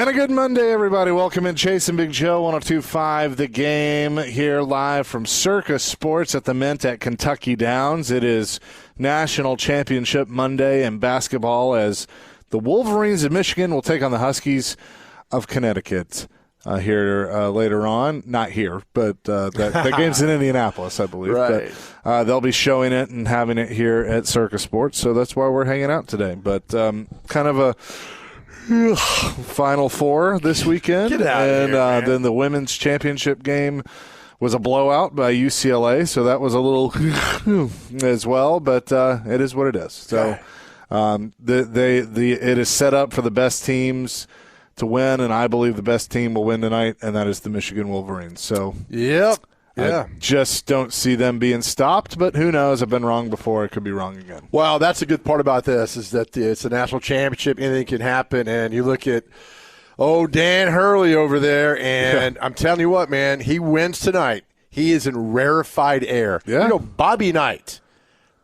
And a good Monday, everybody. Welcome in Chase and Big Joe, 102.5 The Game, here live from Circus Sports at the Mint at Kentucky Downs. It is National Championship Monday in basketball as the Wolverines of Michigan will take on the Huskies of Connecticut here later on. Not here, but that game's in Indianapolis, I believe. Right. But they'll be showing it and having it here at Circus Sports, so that's why we're hanging out today. But kind of a Final Four this weekend. Get out of here, man. Then the women's championship game was a blowout by UCLA, so that was a little as well, but it is what it is. So it is set up for the best teams to win, and I believe the best team will win tonight, and that is the Michigan Wolverines. So Yep. Yeah. I just don't see them being stopped, but who knows? I've been wrong before. I could be wrong again. Well, that's a good part about this is that it's a national championship. Anything can happen. And you look at, Dan Hurley over there, and I'm telling you what, man, he wins tonight. He is in rarefied air. Yeah. You know, Bobby Knight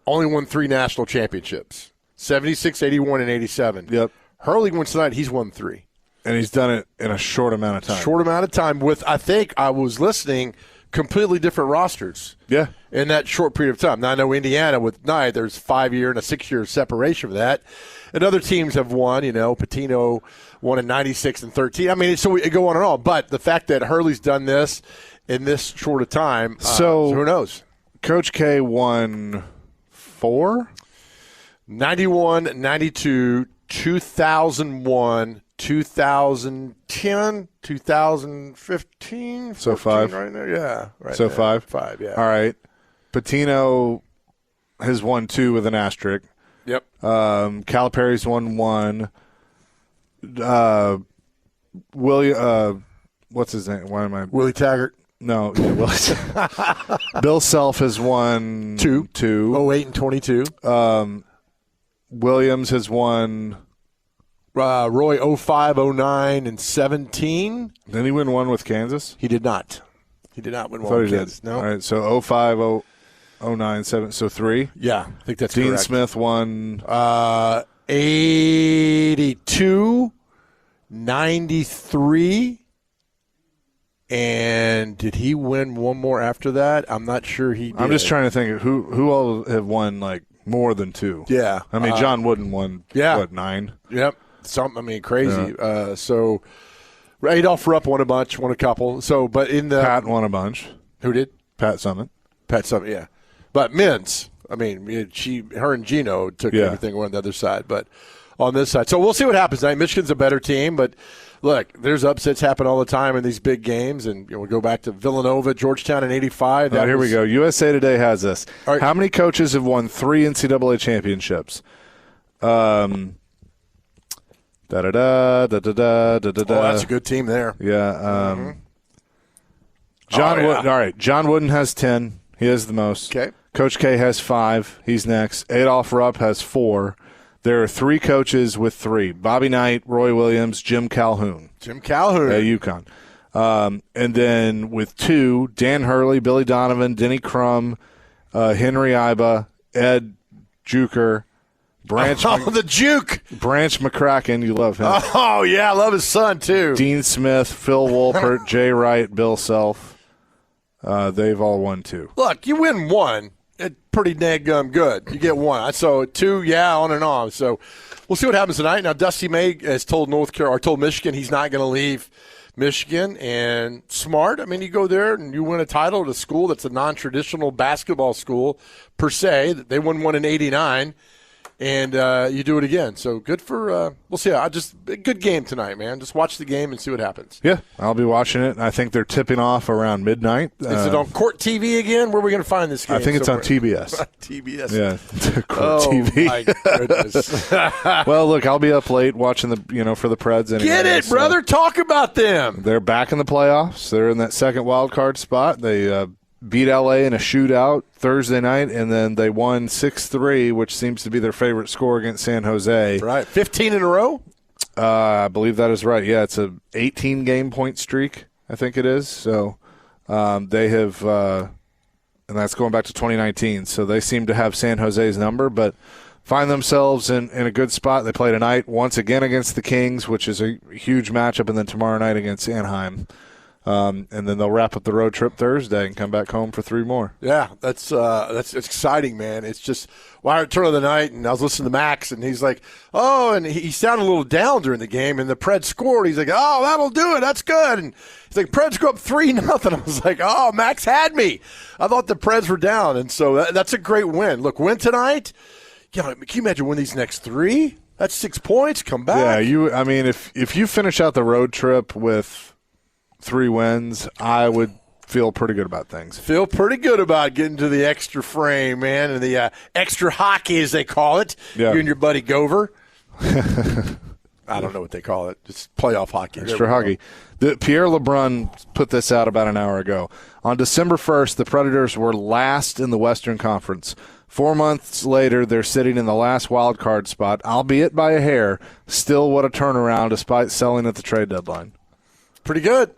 only won 3 national championships, 76, 81, and 87. Yep. Hurley wins tonight. He's won 3. And he's done it in a short amount of time. Short amount of time with, I think I was listening, completely different rosters. Yeah. In that short period of time. Now, I know Indiana with Knight, there's 5-year and a 6-year separation for that. And other teams have won, Patino won in 96 and 13. I mean, so we go on and on. But the fact that Hurley's done this in this short of time, so who knows? Coach K won 4? 91, 92, 2001, 2010, 2015, so 5 right there, yeah, right. So there. 5, 5, yeah. All right. Patino has won 2 with an asterisk. Yep. Calipari's won 1. What's his name? Why am I? Willie Taggart. No, yeah, Bill Self has won 2. 08 and 22. Williams has won. Roy 05, 09, and 17. Didn't he win 1 with Kansas? He did not. He did not win I one thought with he Kansas. did. No. All right, so 05, 09, 7, so 3. Yeah, I think that's Dean correct. Smith won 82, 93, and did he win one more after that? I'm not sure he did. I'm just trying to think of who all have won like more than 2. Yeah. I mean, John Wooden won, 9? Yep. Crazy. Yeah. So Adolph Rupp won a bunch, won a couple. So, but in the Pat won a bunch. Who did? Pat Summitt. Pat Summitt, yeah. But men's, I mean, her and Gino took everything on the other side, but on this side. So we'll see what happens tonight. Michigan's a better team, but look, there's upsets happen all the time in these big games, and we'll go back to Villanova, Georgetown in 85. Here we go. USA Today has this. Right. How many coaches have won 3 NCAA championships? Oh, that's a good team there. Yeah. John Wooden. All right. John Wooden has 10. He has the most. Okay. Coach K has 5. He's next. Adolph Rupp has 4. There are 3 coaches with 3. Bobby Knight, Roy Williams, Jim Calhoun. Jim Calhoun. At UConn. And then with 2, Dan Hurley, Billy Donovan, Denny Crum, Henry Iba, Ed Juker, the Juke. Branch McCracken. You love him. Oh, yeah. I love his son, too. Dean Smith, Phil Wolpert, Jay Wright, Bill Self. They've all won 2. Look, you win 1. It's pretty dang good. You get 1. So 2, on and on. So we'll see what happens tonight. Now, Dusty May has told told Michigan he's not going to leave Michigan. And smart. I mean, you go there and you win a title at a school that's a non-traditional basketball school per se. They won 1 in 89. And you do it again. So good for we'll see. A good game tonight, man. Just watch the game and see what happens. Yeah, I'll be watching it. I think they're tipping off around midnight. Is it on Court TV again? Where are we going to find this game? I think it's on TBS. TBS. Yeah, Court TV. My goodness. Well, look, I'll be up late watching for the Preds. Anyway, Get it, brother. Talk about them. They're back in the playoffs. They're in that second wild card spot. They beat LA in a shootout Thursday night, and then they won 6-3, which seems to be their favorite score against San Jose. Right. 15 in a row? I believe that is right. Yeah, it's a 18-game point streak, I think it is. So they have and that's going back to 2019. So they seem to have San Jose's number, but find themselves in a good spot. They play tonight once again against the Kings, which is a huge matchup, and then tomorrow night against Anaheim. And then they'll wrap up the road trip Thursday and come back home for 3 more. Yeah, that's exciting, man. It's just turn of the night, and I was listening to Max, and he's like, "Oh," and he sounded a little down during the game, and the Preds scored. He's like, "Oh, that'll do it. That's good." And he's like, "Preds go up 3-0." I was like, "Oh, Max had me. I thought the Preds were down," and so that's a great win. Look, win tonight. Yeah, can you imagine win these next 3? That's 6 points. Come back. Yeah, I mean, if you finish out the road trip with 3 wins, I would feel pretty good about things. Feel pretty good about getting to the extra frame, man, and the extra hockey, as they call it. Yeah. You and your buddy Gover. I don't know what they call it. It's playoff hockey. Extra hockey. Pierre LeBrun put this out about an hour ago. On December 1st, the Predators were last in the Western Conference. 4 months later, they're sitting in the last wild card spot, albeit by a hair. Still, what a turnaround despite selling at the trade deadline. Pretty good.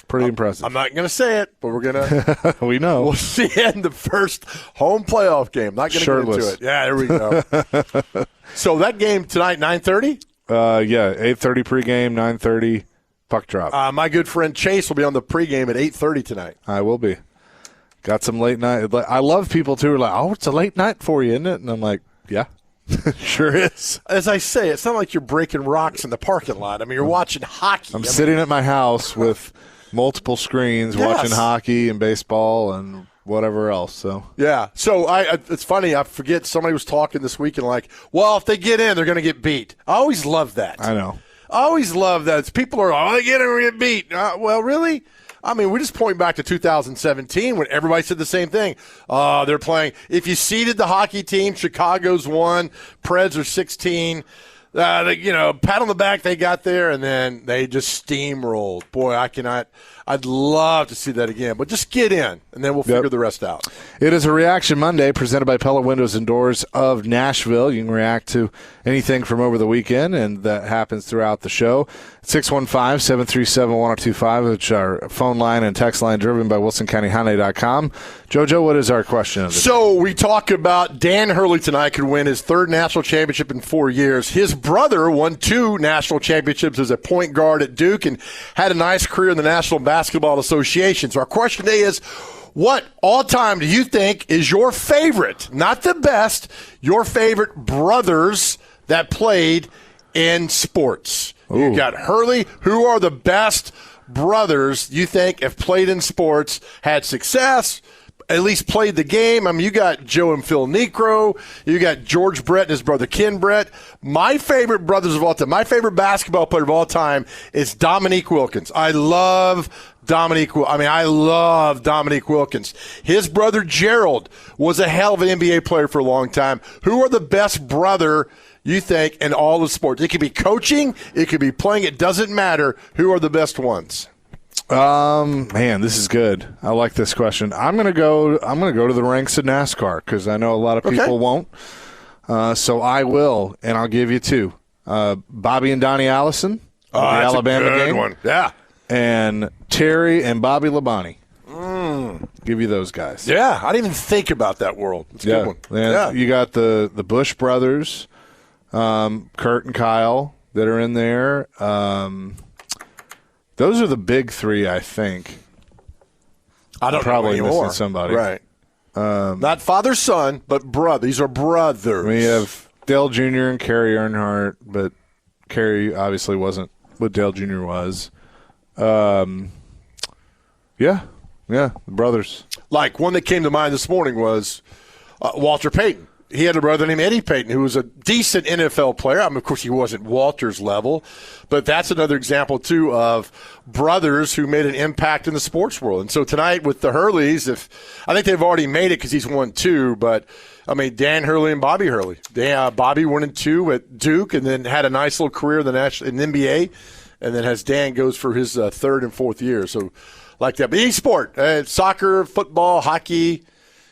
Pretty impressive. I'm not going to say it, but we're going to. We know. We'll see it in the first home playoff game. Not going to get into it. Yeah, there we go. So that game tonight, 9:30? Yeah, 8:30 pregame, 9:30 puck drop. My good friend Chase will be on the pregame at 8:30 tonight. I will be. Got some late night. I love people, too, who are like, "Oh, it's a late night for you, isn't it?" And I'm like, yeah. Sure is. As I say, it's not like you're breaking rocks in the parking lot. I mean, you're watching hockey. I'm sitting at my house with multiple screens, watching hockey and baseball and whatever else. So yeah. So it's funny. I forget, somebody was talking this weekend like, well, if they get in, they're going to get beat. I always love that. I know. I always love that. People are, oh, they get in, we get beat. Well, really? I mean, we just point back to 2017 when everybody said the same thing. They're playing. If you seeded the hockey team, Chicago's 1, Preds are 16. Pat on the back, they got there, and then they just steamrolled. Boy, I'd love to see that again. But just get in, and then we'll figure the rest out. It is a Reaction Monday presented by Pella Windows and Doors of Nashville. You can react to anything from over the weekend, and that happens throughout the show. 615-737-1025, which are phone line and text line driven by WilsonCountyHyundai.com. JoJo, what is our question of the day? So we talk about Dan Hurley tonight could win his 3rd national championship in 4 years. His brother won 2 national championships as a point guard at Duke and had a nice career in the National Basketball Association. So our question today is, what all-time do you think is your favorite, not the best, your favorite brothers that played in sports? Ooh. You got Hurley. Who are the best brothers you think have played in sports, had success, at least played the game? I mean, you got Joe and Phil Necro. You got George Brett and his brother Ken Brett. My favorite brothers of all time, my favorite basketball player of all time is Dominique Wilkins. I love Dominique Wilkins. His brother Gerald was a hell of an NBA player for a long time. Who are the best brother you think in all of sports? It could be coaching, it could be playing, it doesn't matter. Who are the best ones? Man, this is good. I like this question. I'm gonna go to the ranks of NASCAR because I know a lot of people won't. So I will, and I'll give you 2. Bobby and Donnie Allison, the Alabama game. One. Yeah. And Terry and Bobby Labonte. Give you those guys. Yeah, I didn't even think about that world. It's a good one. Yeah. You got the Bush brothers, Kurt and Kyle that are in there. Those are the big 3, I think. I don't probably know anymore. missing somebody. Right. Not father, son, but brother. These are brothers. We have Dale Jr. and Kerry Earnhardt, but Kerry obviously wasn't what Dale Jr. was. Yeah, the brothers. Like one that came to mind this morning was Walter Payton. He had a brother named Eddie Payton who was a decent NFL player. I mean, of course, he wasn't Walter's level, but that's another example, too, of brothers who made an impact in the sports world. And so tonight with the Hurleys, I think they've already made it because he's won 2, but, I mean, Dan Hurley and Bobby Hurley. Bobby won in 2 at Duke and then had a nice little career in the NBA, and then as Dan goes for his 3rd and 4th year. So like that. But any sport, soccer, football, hockey.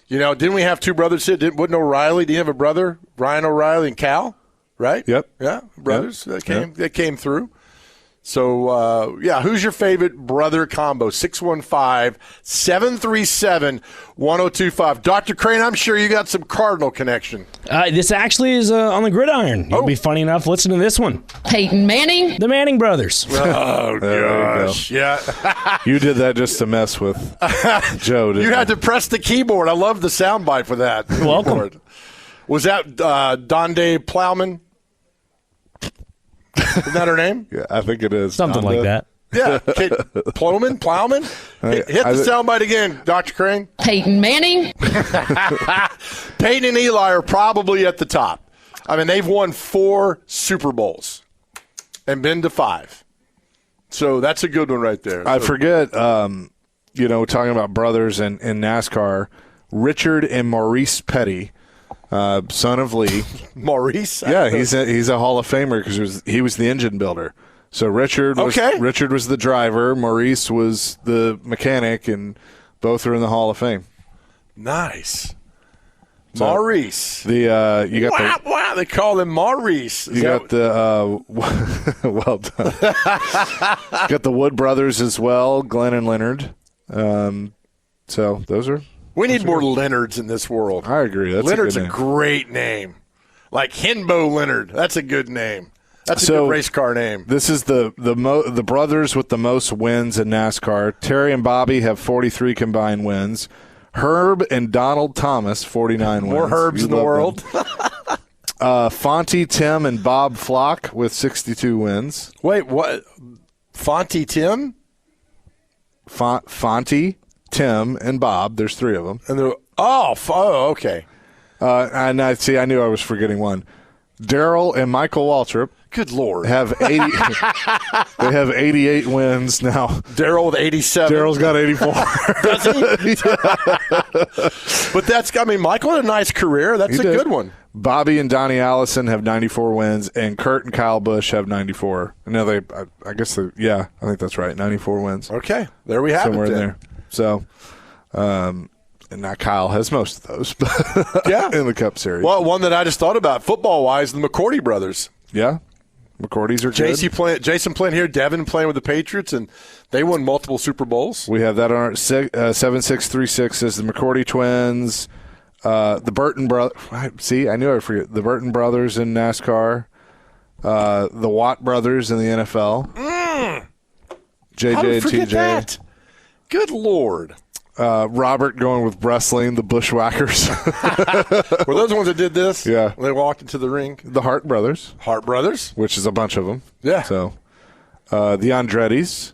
You know, didn't we have 2 brothers here? Wasn't O'Reilly? Do you have a brother? Ryan O'Reilly and Cal, right? Yep. Yeah, brothers that came through. So, who's your favorite brother combo? 615-737-1025. Dr. Crane, I'm sure you got some Cardinal connection. This actually is on the gridiron. You'll be funny enough. Listen to this one. Peyton Manning. The Manning brothers. Oh, gosh. Yeah. You did that just to mess with Joe, didn't You had to press the keyboard. I love the soundbite for that. You're welcome. Was that Donde Plowman? Isn't that her name? Yeah, I think it is. Something like that. Yeah. Plowman? Hit the soundbite again, Dr. Crane. Peyton Manning. Peyton and Eli are probably at the top. I mean, they've won 4 Super Bowls and been to 5. So that's a good one right there. I forget, talking about brothers in NASCAR, Richard and Maurice Petty, son of Lee. Maurice? Yeah, he's a Hall of Famer because he was the engine builder. So Richard was the driver, Maurice was the mechanic, and both are in the Hall of Fame. Nice. So Maurice. You got wow, they call him Maurice. well done. Got the Wood brothers as well, Glenn and Leonard. So those are. We need more Leonards in this world. I agree. Leonard's a great name. Like Henbo Leonard. That's a good name. That's a good race car name. This is the brothers with the most wins in NASCAR. Terry and Bobby have 43 combined wins. Herb and Donald Thomas, 49 wins. More Herbs in the world. Fonty, Tim, and Bob Flock with 62 wins. Wait, what? Fonty Tim? Fonty, Tim, and Bob. There's 3 of them. And okay. And I knew I was forgetting one. Daryl and Michael Waltrip. Good Lord. Have 80. They have 88 wins now. Daryl with 87. Daryl's got 84. Does he? But Michael had a nice career. That's a good one. Bobby and Donnie Allison have 94 wins, and Kurt and Kyle Busch have 94. No, I think that's right. 94 wins. Okay, there we have somewhere it. Somewhere in there. So, and now Kyle has most of those. Yeah, in the Cup Series. Well, one that I just thought about football-wise, the McCourty brothers. Yeah. McCourties are good. Jason playing here, Devin playing with the Patriots, and they won multiple Super Bowls. We have that on our 7636 is the McCourty twins, the Burton brothers. See, I knew I forget. The Burton brothers in NASCAR, the Watt brothers in the NFL. JJ How did I and forget TJ. that? Good Lord. Robert going with wrestling, the Bushwhackers. Were those the ones that did this? Yeah. When they walked into the ring? The Hart brothers. Hart brothers? Which is a bunch of them. Yeah. So, the Andrettis.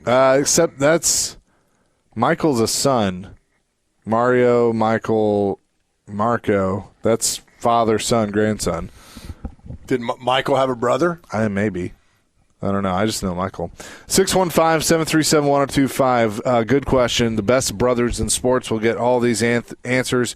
Except that's Michael's a son. Mario, Michael, Marco. That's father, son, grandson. Did Michael have a brother? Maybe. I don't know. I just know Michael. 615-737-1025. Good question. The best brothers in sports. We'll get all these answers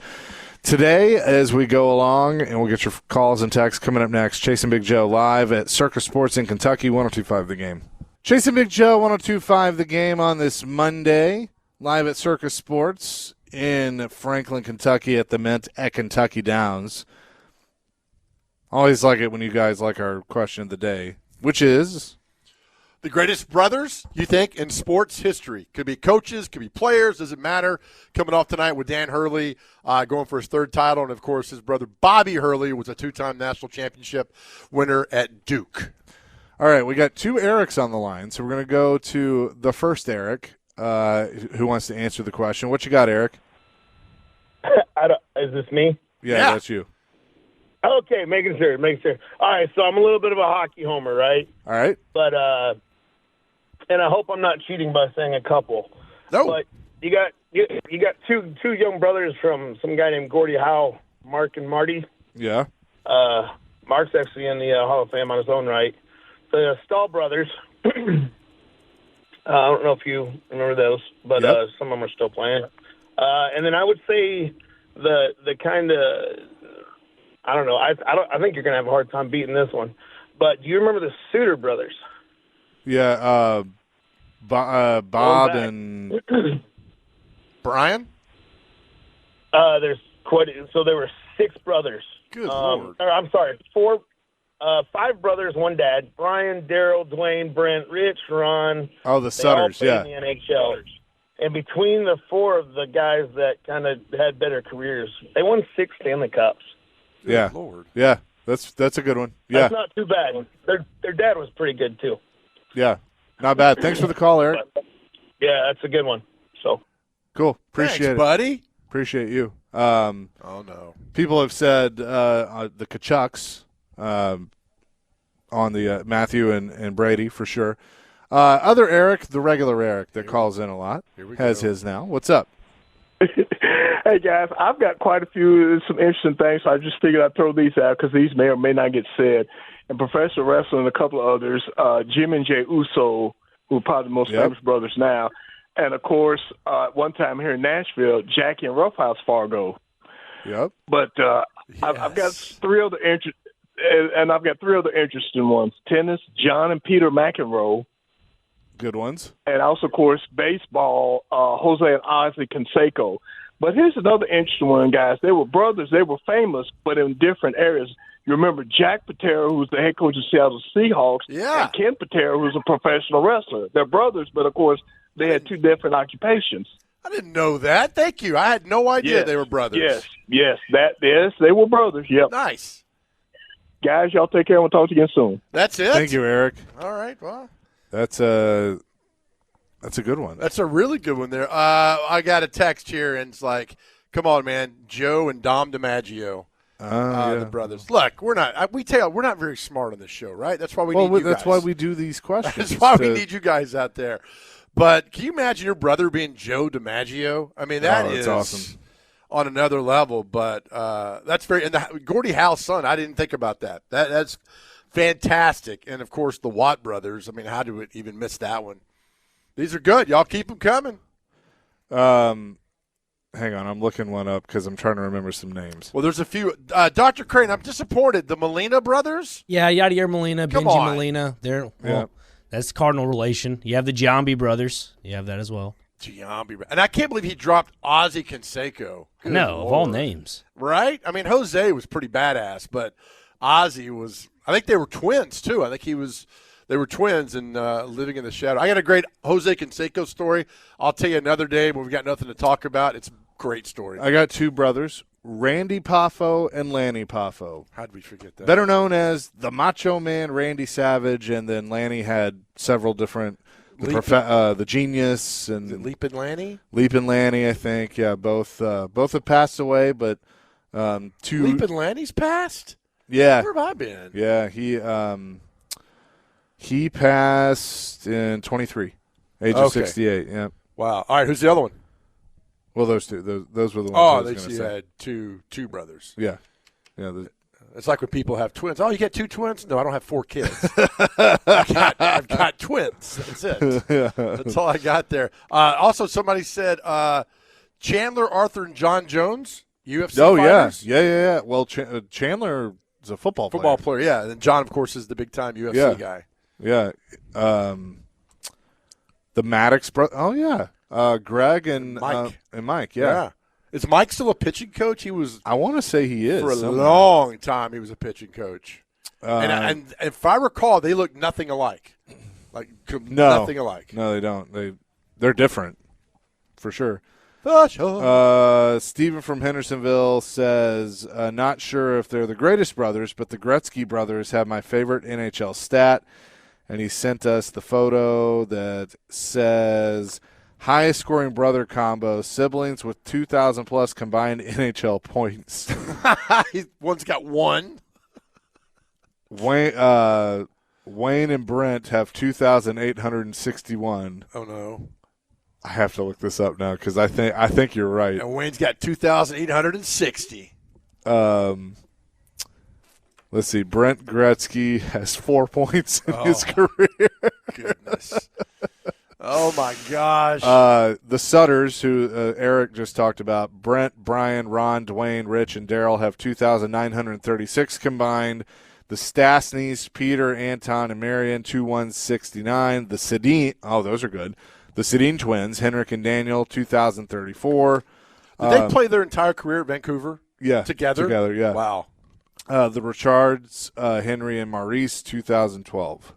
today as we go along, and we'll get your calls and texts coming up next. Chase and Big Joe live at Circus Sports in Kentucky, 102.5 The Game. Chase and Big Joe, 102.5 The Game on this Monday, live at Circus Sports in Franklin, Kentucky at the Mint at Kentucky Downs. Always like it when you guys like our question of the day. Which is? The greatest brothers, you think, in sports history. Could be coaches, could be players, doesn't matter. Coming off tonight with Dan Hurley going for his 3rd title. And, of course, his brother Bobby Hurley was a 2-time national championship winner at Duke. All right, we got 2 Erics on the line. So we're going to go to the first Eric who wants to answer the question. What you got, Eric? Is this me? Yeah, that's you. Okay, making sure. All right, so I'm a little bit of a hockey homer, right? All right. But and I hope I'm not cheating by saying a couple. No. But you got two young brothers from some guy named Gordie Howe, Mark and Marty. Yeah. Mark's actually in the Hall of Fame on his own right. The Stahl brothers. I don't know if you remember those, but yep. Some of them are still playing. And then I would say the kind of. I don't know. I think you're going to have a hard time beating this one. But do you remember the Suter brothers? Yeah, Bob and Brian? There were 6 brothers. Good Lord. I'm sorry, 4 5 brothers, 1 dad. Brian, Daryl, Dwayne, Brent, Rich, Ron. Oh, the They all Sutters, played yeah. in the NHL. And between the 4 of the guys that kind of had better careers, they won 6 Stanley Cups. Yeah. Lord. Yeah, that's a good one. Yeah, That's not too bad. Their dad was pretty good, too. yeah. Not bad. Thanks for the call, Eric. Yeah, that's a good one. So Cool. Appreciate Thanks, it. buddy. Appreciate you. Oh, no. People have said the Kachucks on the Matthew and Brady for sure. Other Eric, the regular Eric that calls in a lot, has his now. What's up? Hey, guys, I've got quite a few, some interesting things, so I just figured I'd throw these out because these may or may not get said. And professional wrestling and a couple of others, Jim and Jay Uso, who are probably the most famous brothers now. And, of course, one time here in Nashville, Jackie and Roughhouse Fargo. Yep. But I've got 3 other I've got 3 other interesting ones. Tennis, John and Peter McEnroe. Good ones. And also, of course, baseball, Jose and Ozzie Canseco. But here's another interesting one, guys. They were brothers. They were famous, but in different areas. You remember Jack Patera, who was the head coach of Seattle Seahawks, and Ken Patera, who was a professional wrestler. They're brothers, but, of course, they had 2 different occupations. I didn't know that. Thank you. I had no idea they were brothers. Yes, they were brothers, yep. Nice. Guys, y'all take care, and we'll talk to you again soon. That's it? Thank you, Eric. All right, well. That's a good one. That's a really good one there. I got a text here, and it's like, come on, man, Joe and Dom DiMaggio, the brothers. Look, we're not very smart on this show, right? That's why we need you guys. That's why we do these questions. That's why we need you guys out there. But can you imagine your brother being Joe DiMaggio? I mean, that is awesome. On another level. But that's very – and Gordie Howe's son, I didn't think about that. That's fantastic. And, of course, the Watt brothers. I mean, how do we even miss that one? These are good. Y'all keep them coming. Hang on. I'm looking one up because I'm trying to remember some names. Well, there's a few. Dr. Crane, I'm disappointed. The Molina brothers? Yeah, Yadier Molina, Come Benji on. Molina. That's Cardinal relation. You have the Giambi brothers. You have that as well. Giambi. And I can't believe he dropped Ozzie Canseco. Good No, of all Lord. names. Right? I mean, Jose was pretty badass, but Ozzie was – I think they were twins, too. I think they were twins and living in the shadow. I got a great Jose Canseco story. I'll tell you another day when we've got nothing to talk about. It's a great story. I got 2 brothers, Randy Poffo and Lanny Poffo. How'd we forget that? Better known as the Macho Man, Randy Savage, and then Lanny had several different the Genius and Is it Leap and Lanny? Leap and Lanny, I think. Yeah, both have passed away, but 2 Leap and Lanny's passed? Yeah. Where have I been? Yeah, he passed in 23, age of 68. Yeah. Wow. All right, who's the other one? Well, those 2. Those were the ones Oh, I was they going to say. had two brothers. Yeah. Yeah. It's like when people have twins. Oh, you get 2 twins? No, I don't have 4 kids. I've got twins. That's it. Yeah. That's all I got there. Also, somebody said Chandler, Arthur, and John Jones, UFC fighters. Yeah. Well, Chandler is a football player, yeah. And then John, of course, is the big-time UFC guy. Yeah. The Maddox brother. Oh, yeah. Greg and Mike. Yeah. Is Mike still a pitching coach? He was. I want to say he is. For a long time, he was a pitching coach. And if I recall, they look nothing alike. Nothing alike. No, they don't. They're different, for sure. Stephen from Hendersonville says, not sure if they're the greatest brothers, but the Gretzky brothers have my favorite NHL stat. And he sent us the photo that says highest scoring brother combo, siblings with 2,000 plus combined NHL points. One's got 1. Wayne and Brent have 2,861. Oh no. I have to look this up now because I think you're right. And Wayne's got 2,860. Let's see. Brent Gretzky has 4 points in his career. Goodness. Oh, my gosh. The Sutters, who Eric just talked about, Brent, Brian, Ron, Dwayne, Rich, and Daryl have 2,936 combined. The Stastnys, Peter, Anton, and Marion, 2,169. The Sedin, those are good. The Sedin twins, Henrik and Daniel, 2,034. Did they play their entire career at Vancouver? Yeah. Together? Together, yeah. Wow. The Richards, Henry, and Maurice, 2012.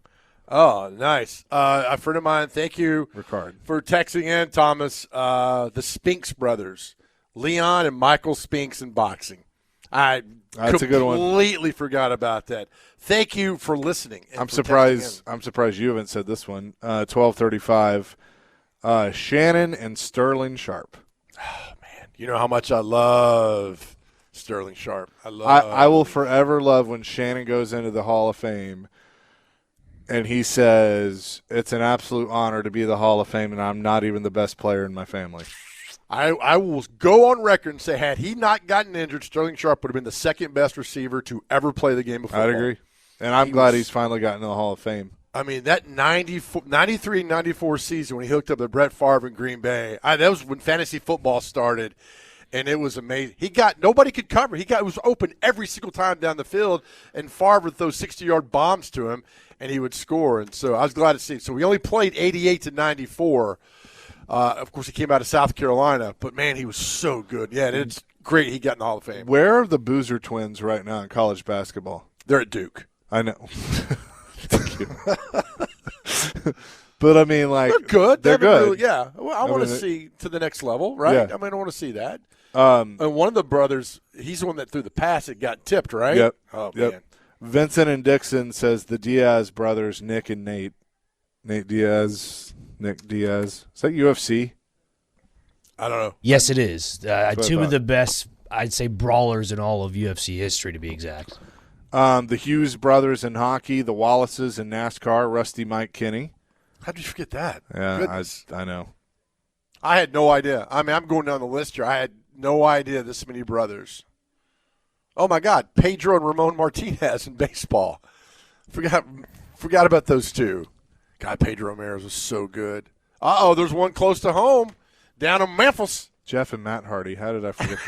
Oh, nice. A friend of mine, thank you Ricard. for texting in, Thomas. The Spinks brothers, Leon and Michael Spinks in boxing. I That's a good one. completely forgot about that. Thank you for listening. and I'm for surprised. texting in. I'm surprised you haven't said this one. 1235. Shannon and Sterling Sharp. You know how much I love Sterling Sharp. I will forever love when Shannon goes into the Hall of Fame and he says it's an absolute honor to be the Hall of Fame and I'm not even the best player in my family. I will go on record and say, had he not gotten injured, Sterling Sharp would have been the second best receiver to ever play the game of football. I'd agree. And I'm glad he's finally gotten to the Hall of Fame. I mean, that 93-94 season when he hooked up with Brett Favre in Green Bay, that was when fantasy football started, and it was amazing. Nobody could cover. It was open every single time down the field, and Favre would throw 60-yard bombs to him, and he would score. And so I was glad to see it. So we only played 88 to 94. Of course, he came out of South Carolina, but, man, he was so good. Yeah, and it's great he got in the Hall of Fame. Where are the Boozer twins right now in college basketball? They're at Duke. I know. Thank you. But, I mean, like, They're good. They're good. Really, yeah. Well, I want to mean, see to the next level, right? Yeah. I mean, I want to see that. Um, And one of the brothers, he's the one that threw the pass that got tipped, right? Yep. Oh, Yep. man. Vincent and Dixon says the Diaz brothers, Nick and Nate. Nate Diaz, Nick Diaz. Is that UFC? I don't know. Yes, it is. what I Two thought. of the best, I'd say, brawlers in all of UFC history, to be exact. The Hughes brothers in hockey, the Wallaces in NASCAR, Rusty Mike Kinney. How did you forget that? Yeah, Goodness. I know. I had no idea. I mean, I'm going down the list here. I had no idea this many brothers. Oh, my God. Pedro and Ramon Martinez in baseball. Forgot about those two. God, Pedro Ramirez was so good. Uh-oh, there's one close to home down in Memphis. Jeff and Matt Hardy. How did I forget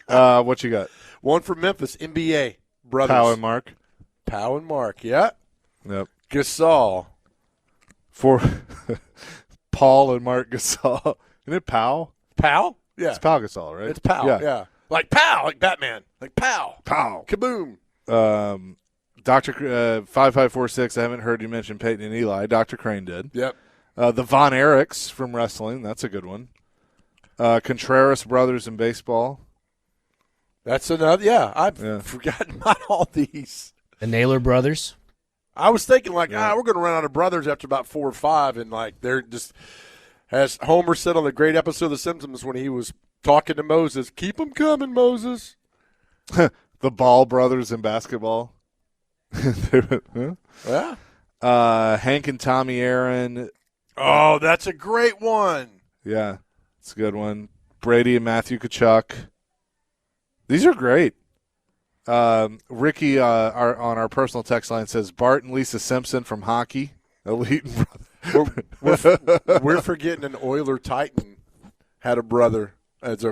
that? What you got? One from Memphis, NBA brothers. Powell and Mark. Powell and Mark, yeah. Yep. Gasol. For Paul and Mark Gasol. Isn't it Powell? Powell? Yeah. It's Pau Gasol, right? It's Powell, yeah. Like Pow, like Batman. Like Pow. Pow. Kaboom. Dr. 5546, I haven't heard you mention Peyton and Eli. Dr. Crane did. Yep. The Von Erichs from wrestling. That's a good one. Contreras brothers in baseball. That's another, yeah. I've forgotten about all these. The Naylor brothers. I was thinking, like, Yeah. we're going to run out of brothers after about 4 or 5, and, like, they're just, as Homer said on the great episode of The Simpsons when he was talking to Moses, keep them coming, Moses. The Ball brothers in basketball. Huh? Yeah. Hank and Tommy Aaron. Oh, that's a great one. Yeah, it's a good one. Brady and Matthew Kachuk. These are great. Ricky on our personal text line says Bart and Lisa Simpson from hockey. Elite brother. We're forgetting an Oiler Titan had a brother. As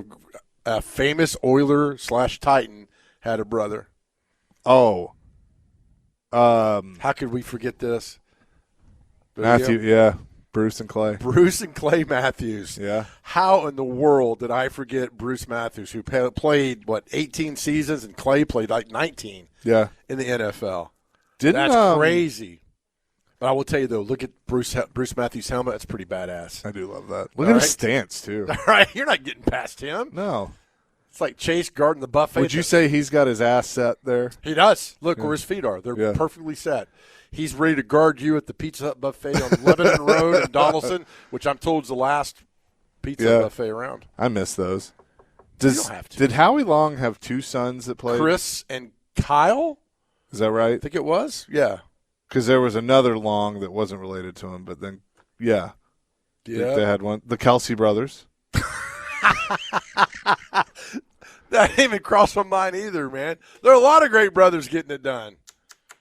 a famous Oiler / Titan had a brother. Oh. How could we forget this? But, Matthew, yeah. Bruce and Clay. Bruce and Clay Matthews. Yeah. How in the world did I forget Bruce Matthews, who played, 18 seasons, and Clay played like 19 Yeah. in the NFL? Didn't That's crazy. But I will tell you, though, look at Bruce Matthews' helmet. That's pretty badass. I do love that. Look All at his right. stance, too. All right, you're not getting past him. No. It's like Chase guarding the buffet. Would you say he's got his ass set there? He does. Look where his feet are. They're Yeah. perfectly set. He's ready to guard you at the Pizza Hut buffet on Lebanon Road in Donaldson, which I'm told is the last pizza Yeah. buffet around. I miss those. don't have to. Did Howie Long have two sons that played? Chris and Kyle, Is that right? I think it was. Yeah. Because there was another Long that wasn't related to him, but then, yeah. I think they had one. The Kelsey brothers. That didn't even cross my mind either, man. There are a lot of great brothers getting it done.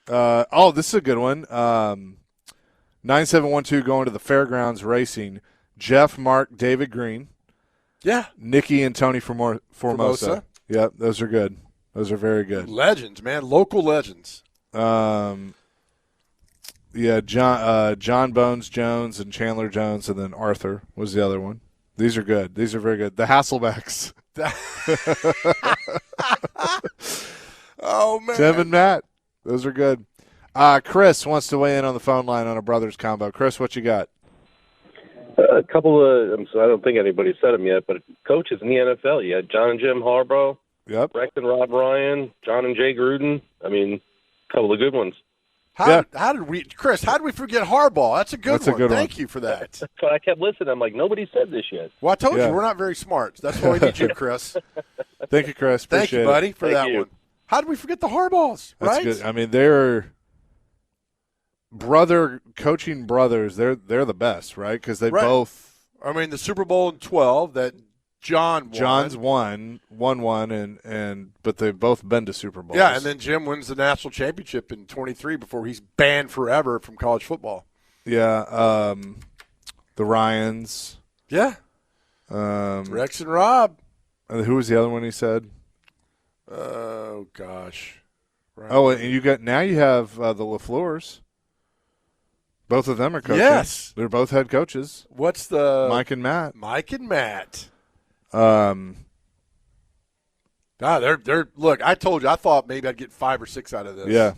This is a good one. 9712 going to the fairgrounds racing. Jeff, Mark, David Green, Yeah. Nikki, and Tony Formosa. Formosa. Yep, those are good. Those are very good. Legends, man. Local legends. Yeah, John Bones Jones and Chandler Jones, and then Arthur was the other one. These are good. These are very good. The Hasselbacks. Oh, man. Tim and Matt. Those are good. Chris wants to weigh in on the phone line on a brothers combo. Chris, what you got? A couple of, I don't think anybody said them yet, but coaches in the NFL. You had John and Jim Harbaugh, Yep. Rex and Rob Ryan, John and Jay Gruden. I mean, a couple of good ones. How did we, Chris, how did we forget Harbaugh? That's a good That's a one. good Thank one. you for that. But I kept listening. I'm like, nobody said this yet. Well, I told Yeah. you, we're not very smart. That's why we need you, Chris. Thank you, Chris. Thank Appreciate you, buddy, for Thank that you. one. How did we forget the Harbaughs, That's right? good. I mean, they're coaching brothers. They're the best, right? Because they Right. both. I mean, the Super Bowl in 12 that John won. John's won, and but they've both been to Super Bowls. Yeah, and then Jim wins the national championship in 23 before he's banned forever from college football. yeah, the Ryans. Yeah. Rex and Rob. Who was the other one he said? Oh, gosh. Right. Oh, and you have the LaFleurs. Both of them are coaching. Yes. They're both head coaches. What's the Mike and Matt. Mike and Matt. Um, They're look, I told you I thought maybe I'd get 5 or 6 out of this. yeah.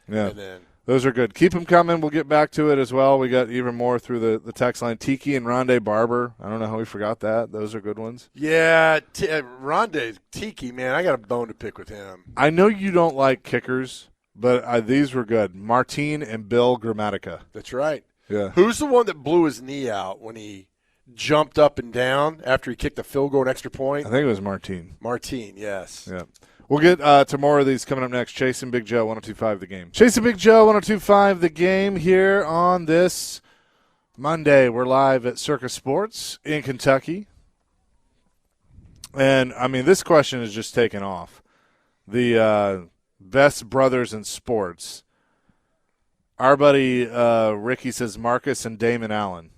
And then Those are good. Keep them coming. We'll get back to it as well. We got even more through the text line. Tiki and Rondé Barber. I don't know how we forgot that. Those are good ones. yeah, Rondé Tiki, man, I got a bone to pick with him. I know you don't like kickers, but these were good. Martine and Bill Gramatica. That's right. Yeah. Who's the one that blew his knee out when he jumped up and down after he kicked a field goal and extra point? I think it was Martine. Martine, yes. Yeah. We'll get to more of these coming up next. Chase and Big Joe, 102.5 The Game. Chase and Big Joe, 102.5 The Game here on this Monday. We're live at Circus Sports in Kentucky. And, I mean, this question is just taken off. The best brothers in sports. Our buddy Ricky says Marcus and Damon Allen.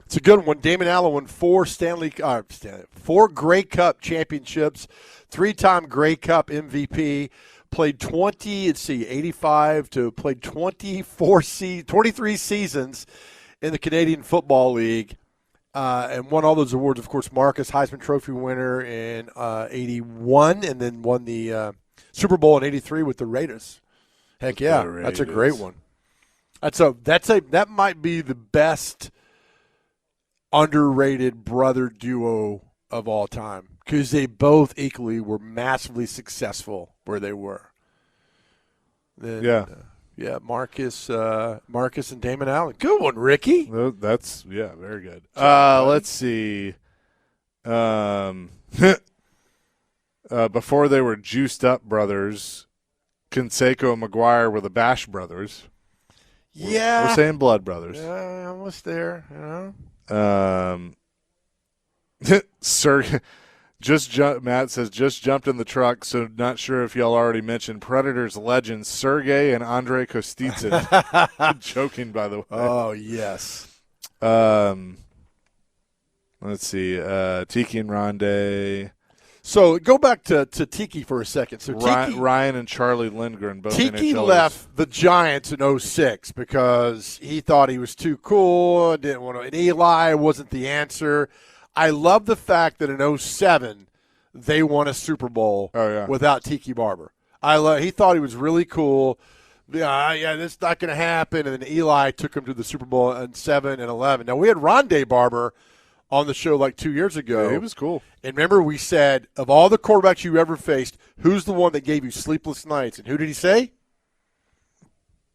It's a good one. Damon Allen won 4 Grey Cup championships, 3-time Grey Cup MVP, played 23 seasons in the Canadian Football League, and won all those awards. Of course, Marcus, Heisman Trophy winner in 81, and then won the Super Bowl in 83 with the Raiders. Heck yeah, that's a great one. That might be the best underrated brother duo of all time because they both equally were massively successful where they were. Then, Marcus and Damon Allen. Good one, Ricky. That's very good. Let's see. Before they were juiced up brothers, Canseco and McGuire were the Bash brothers. We're saying blood brothers. Yeah, almost there. You know. Sir, Matt says just jumped in the truck, so not sure if y'all already mentioned Predators legends Sergei and Andrei Kostitsyn. Joking, by the way. Oh yes. Let's see. Tiki and Rondé. So go back to Tiki for a second. So Ryan and Charlie Lindgren both Tiki NHLers. left the Giants in 06 because he thought he was too cool, didn't want to, and Eli wasn't the answer. I love the fact that in 07 they won a Super Bowl without Tiki Barber. He thought he was really cool. Yeah, this is not going to happen. And then Eli took him to the Super Bowl in 7 and 11. Now we had Rondé Barber on the show like 2 years ago. Yeah, he was cool. And remember we said, of all the quarterbacks you ever faced, who's the one that gave you sleepless nights? And who did he say?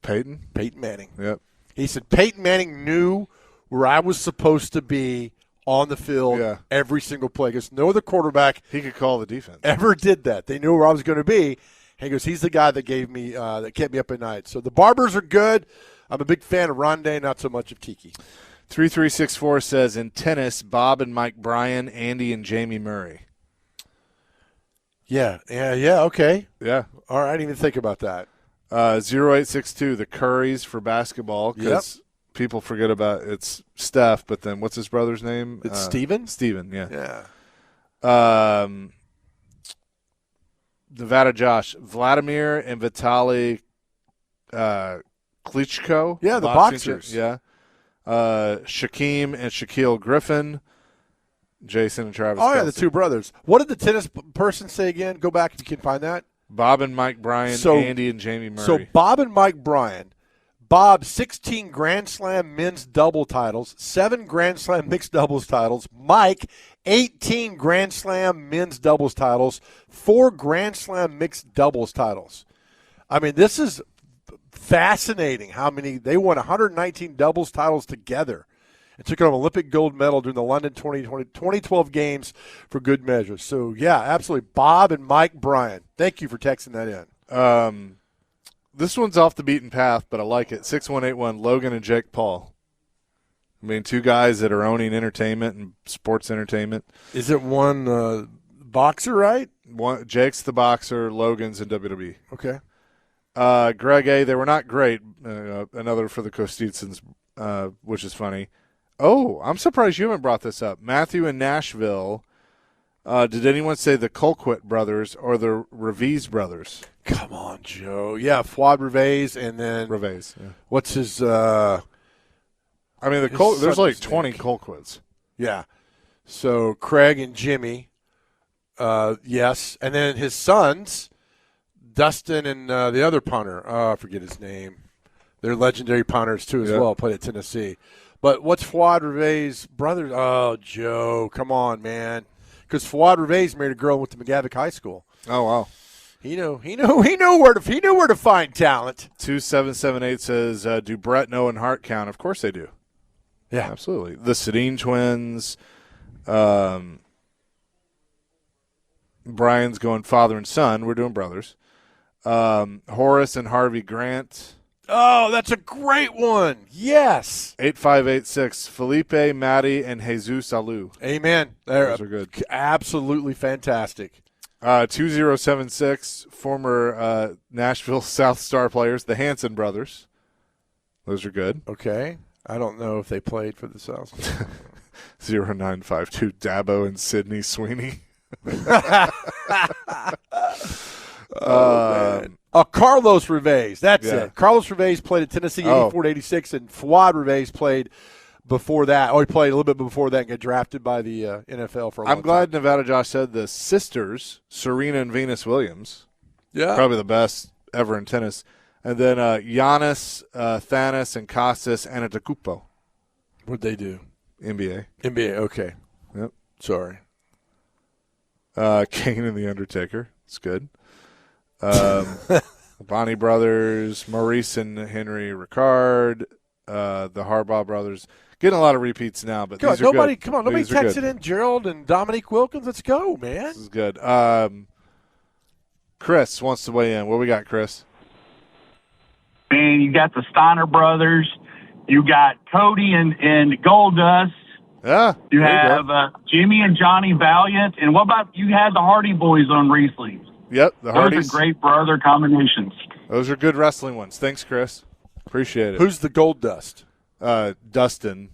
Peyton Manning. Yep. He said Peyton Manning knew where I was supposed to be on the field every single play. Because no other quarterback he could call the defense ever did that. They knew where I was going to be. And he goes, he's the guy that gave me that kept me up at night. So the Barbers are good. I'm a big fan of Rondé, not so much of Tiki. 3364 says in tennis, Bob and Mike Bryan, Andy and Jamie Murray. Yeah, okay. Yeah. All right, I didn't even think about that. 0862, the Currys for basketball, because people forget about it's Steph, but then what's his brother's name? It's Steven? Steven, yeah. Yeah. Nevada Josh, Vladimir and Vitaly Klitschko. Yeah, the boxers. Yeah. Shaquem and Shaquille Griffin, Jason and Travis. Oh, yeah, Kelce. the two brothers. What did the tennis person say again? Go back if you can find that. Bob and Mike Bryan, So- Andy and Jamie Murray. So Bob and Mike Bryan. Bob, 16 Grand Slam men's double titles, 7 Grand Slam mixed doubles titles. Mike, 18 Grand Slam men's doubles titles, 4 Grand Slam mixed doubles titles. I mean, this is fascinating how many. They won 119 doubles titles together and took home Olympic gold medal during the London 2012 games for good measure. So, yeah, absolutely. Bob and Mike Bryan. Thank you for texting that in. This one's off the beaten path, but I like it. 6181, Logan and Jake Paul. I mean, two guys that are owning entertainment and sports entertainment. Is it one boxer, right? Jake's the boxer, Logan's in WWE. Okay. Greg A., they were not great. Another for the Kostitsins, which is funny. Oh, I'm surprised you haven't brought this up. Matthew in Nashville. Did anyone say the Colquitt brothers or the Reves brothers? Come on, Joe. Yeah, Fuad Reves, and then Reves. Yeah. what's his? I mean, there's like 20 Colquitts. Yeah. So Craig and Jimmy, yes, and then his sons, Dustin and the other punter. I forget his name. They're legendary punters too, as well. Played at Tennessee. But what's Fuad Reves' brothers? Oh, Joe, come on, man. Because Fuad Reves married a girl and went to McGavick High School. Oh, wow. He knew where to find talent. 2778 says, do Brett and Owen Hart count? Of course they do. Yeah, Absolutely. The Sedin twins. Brian's going father and son. We're doing brothers. Horace and Harvey Grant. Oh, that's a great one. Yes. 8586, Felipe, Matty, and Jesus Alou. Amen. Those are good. Absolutely fantastic. 2076, former Nashville South Star players, the Hanson brothers. Those are good. Okay. I don't know if they played for the South. 0952, Dabo and Sidney Sweeney. Carlos Reves. That's Yeah. it. Carlos Reves played at Tennessee 84 to 86, and Fuad Reves played before that. Oh, he played a little bit before that and got drafted by the NFL for a long I'm glad time. Nevada Josh said the sisters, Serena and Venus Williams. Yeah. Probably the best ever in tennis. And then Giannis, Thanos, and Costas Antetokounmpo, What'd they do? NBA. NBA. Okay. Yep. Sorry. Kane and the Undertaker. It's good. Bonnie brothers, Maurice and Henry Ricard, the Harbaugh brothers. Getting a lot of repeats now, but these are good. Come on, nobody These are good. texted in Gerald and Dominique Wilkins. Let's go, man. This is good. Chris wants to weigh in. What we got, Chris? And you got the Steiner brothers. You got Cody and Goldust. Yeah. You there have go. Jimmy and Johnny Valiant. And what about you had the Hardy Boys on recently? Yep, the Hardys. Those are great brother combinations. Those are good wrestling ones. Thanks, Chris. Appreciate it. Who's the Gold Dust? Dustin.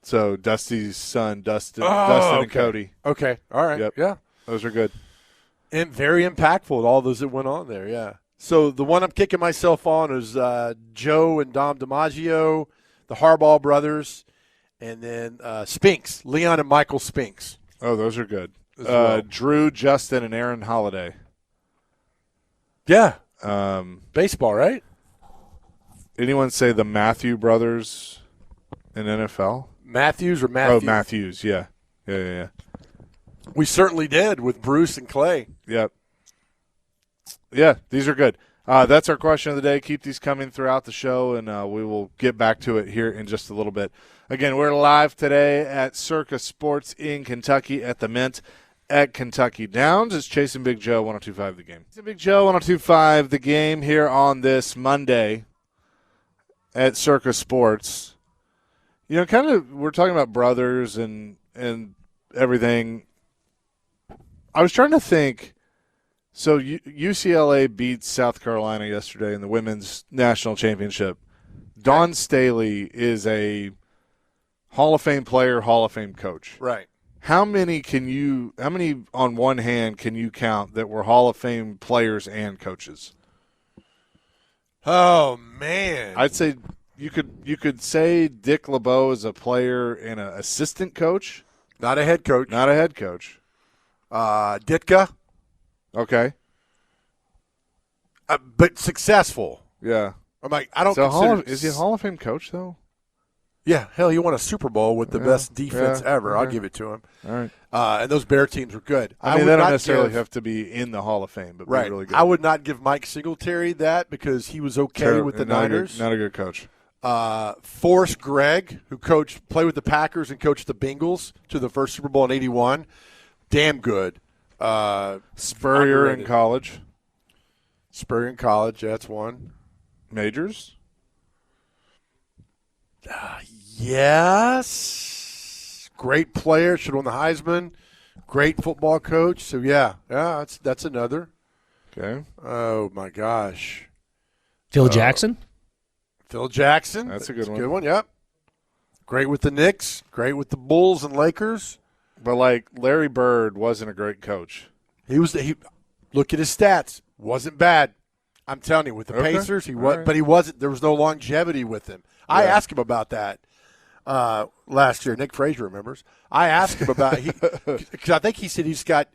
So Dusty's son, Dustin and okay. Cody. Okay. All right. Yep. Yeah. Those are good. And very impactful, all those that went on there, yeah. So the one I'm kicking myself on is Joe and Dom DiMaggio, the Harbaugh brothers, and then Spinks, Leon and Michael Spinks. Oh, those are good. well. Drew, Justin, and Aaron Holiday. Yeah. Um, Baseball, right? anyone say the Matthew brothers in NFL? Matthews or Matthews? Oh, Matthews, yeah. Yeah. We certainly did with Bruce and Clay. Yep. Yeah, these are good. That's our question of the day. Keep these coming throughout the show, and we will get back to it here in just a little bit. Again, we're live today at Circus Sports in Kentucky at the Mint at Kentucky Downs. It's Chasing Big Joe, 102.5 The Game. Big Joe, 102.5 The Game here on this Monday at Circus Sports. You know, kind of, we're talking about brothers and everything. I was trying to think. So UCLA beat South Carolina yesterday in the women's national championship. Dawn Staley is a Hall of Fame player, Hall of Fame coach. Right. How many on one hand can you count that were Hall of Fame players and coaches? Oh, man. I'd say you could say Dick LeBeau is a player and an assistant coach, Not a head coach. not a head coach. Ditka. Okay. Ditka. Okay. but successful. Yeah. I'm like, I don't So consider. is he a Hall of Fame coach though? Yeah, hell, he won a Super Bowl with the best defense ever. I'll okay. give it to him. All right. And those Bear teams were good. I mean, would they don't not necessarily give- have to be in the Hall of Fame, but right. be really good. I would not give Mike Singletary that because he was okay with the not Niners. not a good coach. Forrest Gregg, who played with the Packers and coached the Bengals to the first Super Bowl in '81, damn good. Spurrier in underrated. college. Spurrier in college, that's one. Majors. Yes, great player, should have won the Heisman. Great football coach. So yeah, that's another. Okay. Oh my gosh, Phil Jackson. Phil Jackson. That's a good one. Good one. Yep. Great with the Knicks. Great with the Bulls and Lakers. But like Larry Bird wasn't a great coach. He look at his stats. Wasn't bad. I'm telling you, with the Okay. Pacers, he All was, right. but he wasn't. There was no longevity with him. I Yeah. asked him about that last year. Nick Frazier remembers. I asked him about because I think he said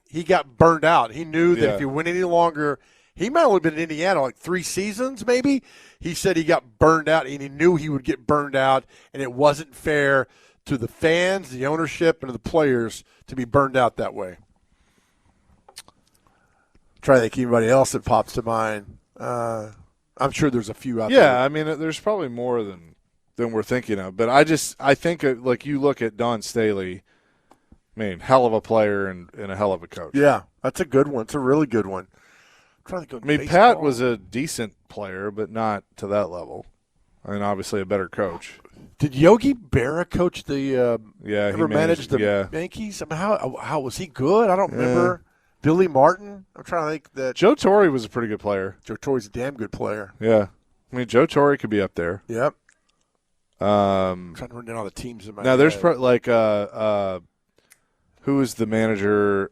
he got burned out. He knew that Yeah. if he went any longer, he might have only been in Indiana like 3 seasons, maybe. He said he got burned out, and he knew he would get burned out, and it wasn't fair to the fans, the ownership, and to the players to be burned out that way. Try to think of anybody else that pops to mind. I'm sure there's a few out there. Yeah, I mean, there's probably more than we're thinking of. But I think like you look at Don Staley. I mean, hell of a player and a hell of a coach. Yeah, that's a good one. It's a really good one. I'm trying to think of I mean, baseball. Pat was a decent player, but not to that level. I mean, obviously a better coach. Did Yogi Berra coach the? Yeah, he ever managed the yeah. Yankees? I mean, how was he good? I don't remember. Billy Martin. I'm trying to think that Joe Torre was a pretty good player. Joe Torre's a damn good player. Yeah, I mean, Joe Torre could be up there. Yep. Um, I'm trying to run down all the teams in my now there's head. like who was the manager?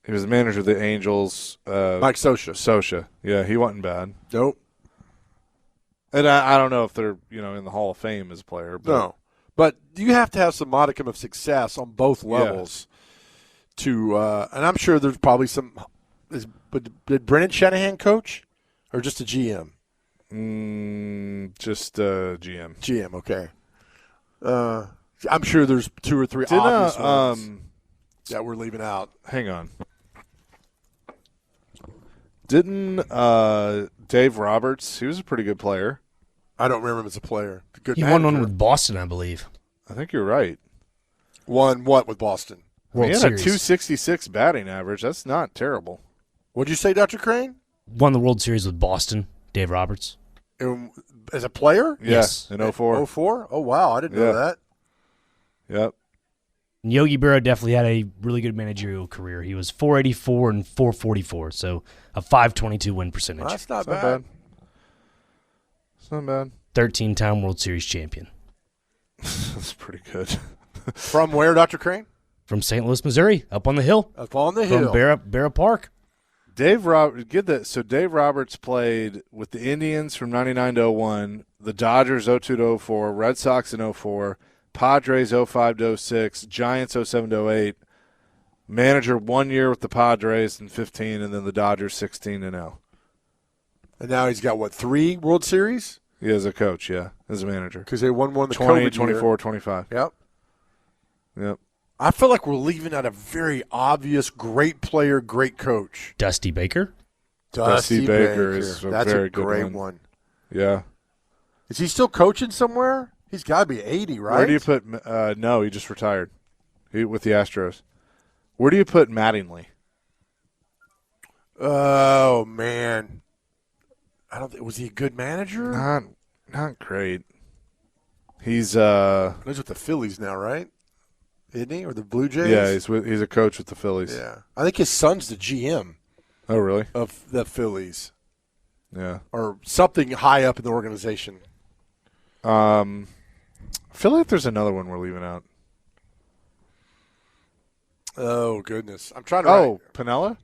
He was the manager of the Angels. Mike Scioscia. Scioscia. Yeah, he wasn't bad. Nope. And I don't know if they're in the Hall of Fame as a player. But No. But you have to have some modicum of success on both levels to and I'm sure there's probably some but did Brennan Shanahan coach or just a GM? Just GM. GM, okay. I'm sure there's 2 or 3 Didn't, obvious ones that we're leaving out. hang on. Didn't Dave Roberts? He was a pretty good player. I don't remember him as a player. Good He won one manager. with Boston, I believe. I think you're right. Won what with Boston? World He had Series. a 266 batting average. That's not terrible. What'd you say, Dr. Crane? Won the World Series with Boston. Dave Roberts. As a player? Yes. In 04. 04? Oh, wow. I didn't know Yeah. that. Yep. And Yogi Berra definitely had a really good managerial career. He was 484 and 444, so a 522 win percentage. That's not It's not bad. bad. It's not bad. 13-time World Series champion. That's pretty good. From where, Dr. Crane? From St. Louis, Missouri, up on the hill. Up on the From hill. Berra Park. Dave Roberts played with the Indians from 99 to 01, the Dodgers 02 to 04, Red Sox in 04, Padres 05 to 06, Giants 07 to 08, manager 1 year with the Padres in 15, and then the Dodgers 16 to 0. And now he's got, 3 World Series? He is a coach, yeah, as a manager. Because they won one the 20, COVID year. 24, 25. Yep. Yep. I feel like we're leaving out a very obvious great player, great coach. Dusty Baker. Dusty Baker is a That's very a good great one. Yeah. Is he still coaching somewhere? He's got to be 80, right? Where do you put no, he just retired. With the Astros. Where do you put Mattingly? Oh, man. I don't think, was he a good manager? Not great. He's He's with the Phillies now, right? Isn't he? Or the Blue Jays? yeah, he's a coach with the Phillies. Yeah. I think his son's the GM Oh, really? of the Phillies Yeah. or something high up in the organization. I feel like there's another one we're leaving out. Oh, goodness. I'm trying to Oh, Pinella?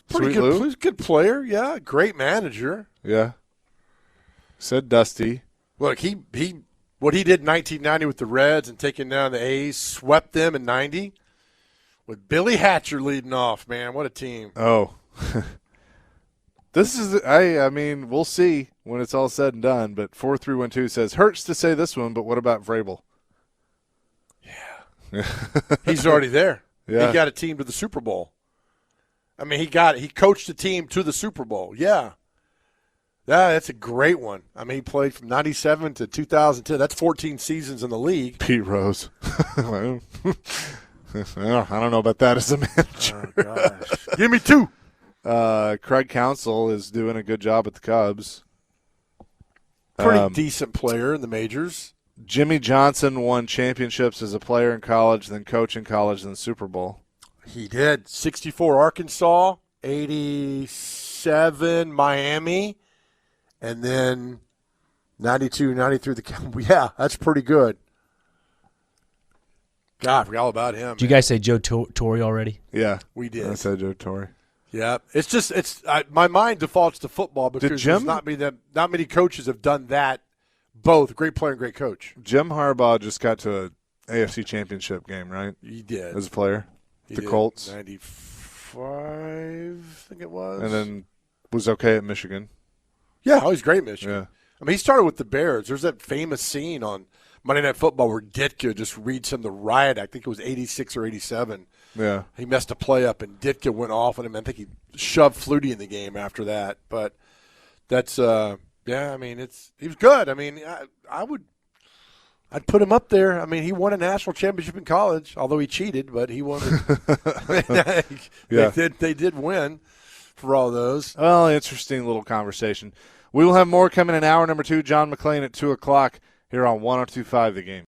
pretty Sweet good. Lou? He's a good player. Yeah, great manager. Yeah. Said Dusty. Look, he what he did in 1990 with the Reds and taking down the A's, swept them in 90 with Billy Hatcher leading off. Man, what a team! Oh, This is, I mean, we'll see when it's all said and done, but 4312 says, hurts to say this one, but what about Vrabel? He's already there. Yeah. He got a team to the Super Bowl. I mean, he coached a team to the Super Bowl. Yeah. Yeah, that's a great one. I mean, he played from 97 to 2010. That's 14 seasons in the league. Pete Rose. I don't know about that as a manager. Oh, gosh. Give me two. Craig Counsell is doing a good job at the Cubs. Pretty decent player in the majors. Jimmy Johnson won championships as a player in college, then coach in college, then Super Bowl. He did. 64 Arkansas, 87 Miami, and then 92, 93 the Cowboys. Yeah, that's pretty good. God, I forgot all about him. Did you guys say Joe Torre already? Yeah, We did. I said Joe Torre. Yeah, it's just my mind defaults to football because Jim- there's not many coaches have done that. Both great player and great coach. Jim Harbaugh just got to an AFC Championship game, right? He did. As a player, He the did. Colts, 95, I think it was. and then was okay at Michigan. Yeah, he's great at Michigan. Yeah. I mean, he started with the Bears. There's that famous scene on Monday Night Football where Ditka just reads him the riot act. I think it was 86 or 87. Yeah. He messed a play up, and Ditka went off on him. I think he shoved Flutie in the game after that. But that's yeah. I mean, he was good. I mean, I'd put him up there. I mean, he won a national championship in college, although he cheated, but he won. Yeah. They did win for all those. Well, interesting little conversation. We will have more coming in hour number 2. John McClain at 2 o'clock here on 102.5 The Game.